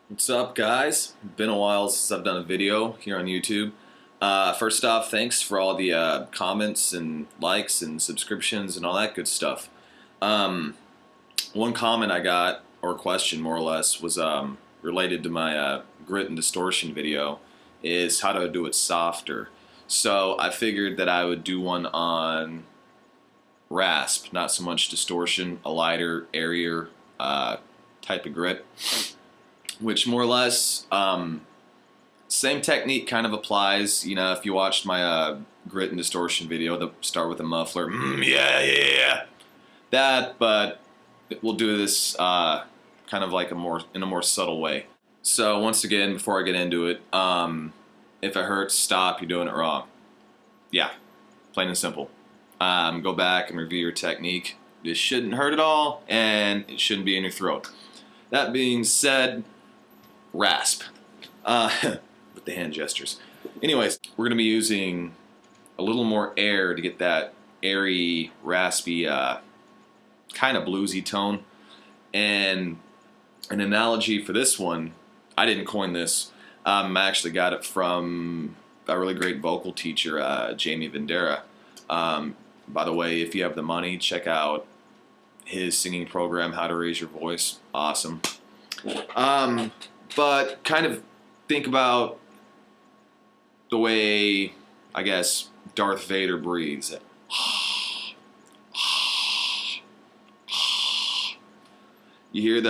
What's up, guys? Been a while since I've done a video here on YouTube. First off, thanks for all the comments and likes and subscriptions and all that good stuff. One comment I got, or question more or less, was related to my grit and distortion video, is how to do it softer. So I figured that I would do one on rasp, not so much distortion, a lighter, airier type of grit. Which more or less, same technique kind of applies. You know, if you watched my grit and distortion video, the start with a muffler, yeah, that. But we'll do this kind of like in a more subtle way. So once again, before I get into it, if it hurts, stop. You're doing it wrong. Yeah, plain and simple. Go back and review your technique. This shouldn't hurt at all, and it shouldn't be in your throat. That being said, rasp with the hand gestures. Anyways, we're gonna be using a little more air to get that airy, raspy, kind of bluesy tone. And an analogy for this one, I didn't coin this. I actually got it from a really great vocal teacher, Jamie Vendera. By the way, if you have the money, check out his singing program, How to Raise Your Voice. Awesome. But kind of think about the way, I guess, Darth Vader breathes. You hear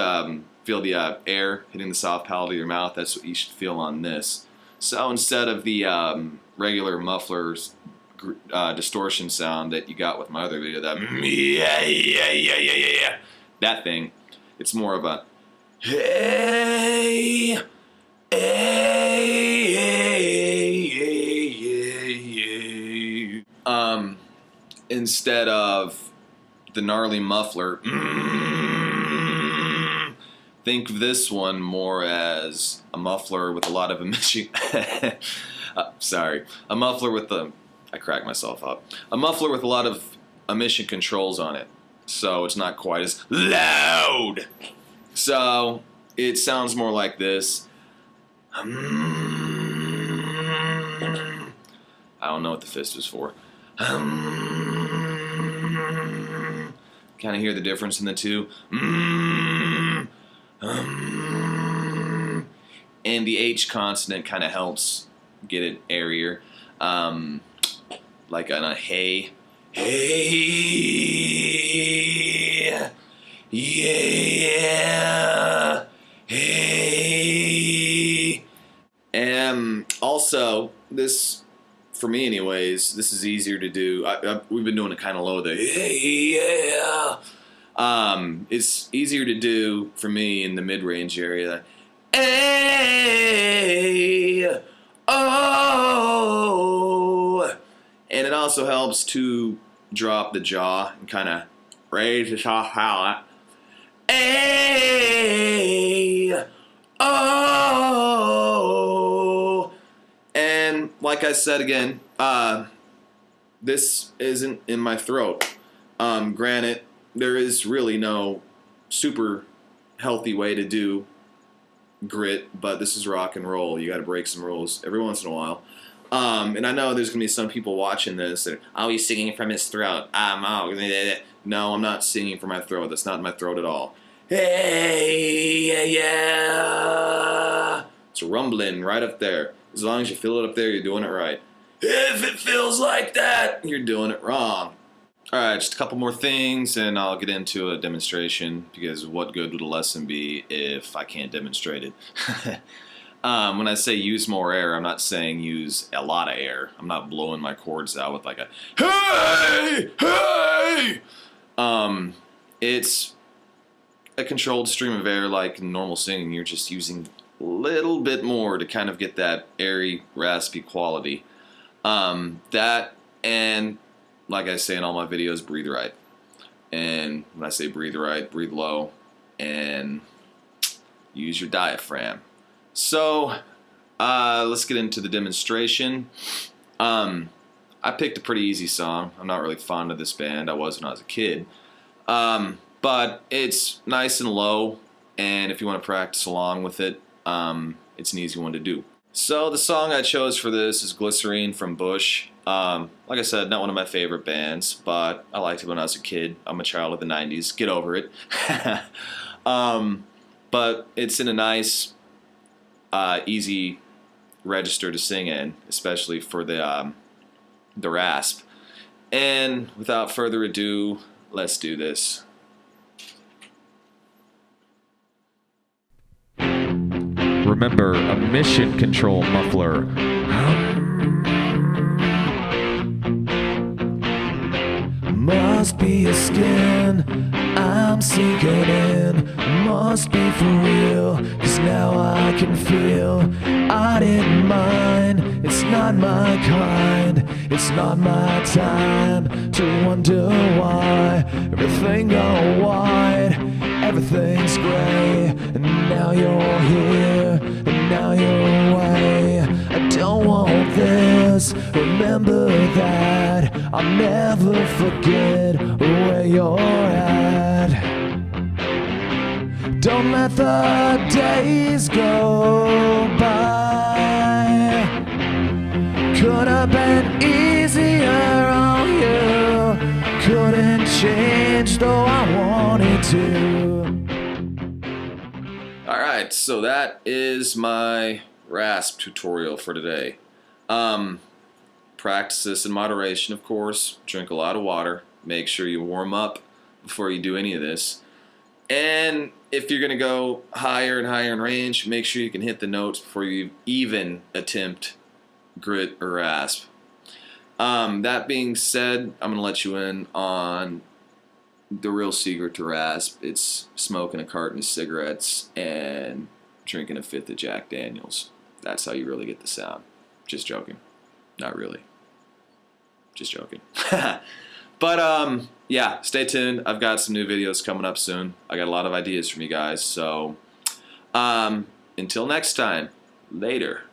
feel the air hitting the soft palate of your mouth. That's what you should feel on this. So instead of the regular muffler's distortion sound that you got with my other video, that thing, it's more of a hey, hey, hey, hey. Instead of the gnarly muffler, think of this one more as a muffler with a lot of emission. A muffler with I cracked myself up. A muffler with a lot of emission controls on it, so it's not quite as loud. So it sounds more like this. I don't know what the fist is for. Kind of hear the difference in the two. And the H consonant kind of helps get it airier. Like on a hey, hey, yeah, hey. And also, this, for me anyways, this is easier to do. We've been doing it kind of low, the hey, yeah. It's easier to do for me in the mid-range area. Hey, oh. And it also helps to drop the jaw and kind of raise the soft palate. Hey, oh. And like I said again, this isn't in my throat. Granted, there is really no super healthy way to do grit, but this is rock and roll. You got to break some rules every once in a while. And I know there's going to be some people watching this that, oh, he's singing from his throat. No, I'm not singing from my throat. That's not in my throat at all. Hey, yeah. It's rumbling right up there. As long as you feel it up there, you're doing it right. If it feels like that, you're doing it wrong. Alright, just a couple more things and I'll get into a demonstration, because what good would a lesson be if I can't demonstrate it? When I say use more air, I'm not saying use a lot of air. I'm not blowing my chords out with like a hey, hey. It's a controlled stream of air like normal singing. You're just using a little bit more to kind of get that airy, raspy quality. That, and like I say in all my videos, breathe right. And when I say breathe right, breathe low and use your diaphragm. So let's get into the demonstration. I picked a pretty easy song. I'm not really fond of this band. I was when I was a kid. But it's nice and low, and if you want to practice along with it, it's an easy one to do. So the song I chose for this is Glycerine from Bush. Like I said, not one of my favorite bands, but I liked it when I was a kid. I'm a child of the 90s. Get over it. But it's in a nice, easy register to sing in, especially for the rasp. And without further ado, let's do this. Remember, emission control muffler. Must be a skin, I'm sinking in. Must be for real, cause now I can feel. I didn't mind, it's not my kind. It's not my time to wonder why. Everything gone wide, everything's gray. And now you're here, and now you're away. I don't want this, remember that. I'll never forget where you're at. Don't let the days go by. Could have been easier on you. Couldn't change though I wanted to. Alright, so that is my rasp tutorial for today. Practice this in moderation, of course. Drink a lot of water. Make sure you warm up before you do any of this. And if you're going to go higher and higher in range, make sure you can hit the notes before you even attempt grit or rasp. That being said, I'm going to let you in on the real secret to rasp. It's smoking a carton of cigarettes and drinking a fifth of Jack Daniels. That's how you really get the sound. Just joking. Not really. Just joking. But yeah, stay tuned. I've got some new videos coming up soon. I got a lot of ideas from you guys. So until next time, later.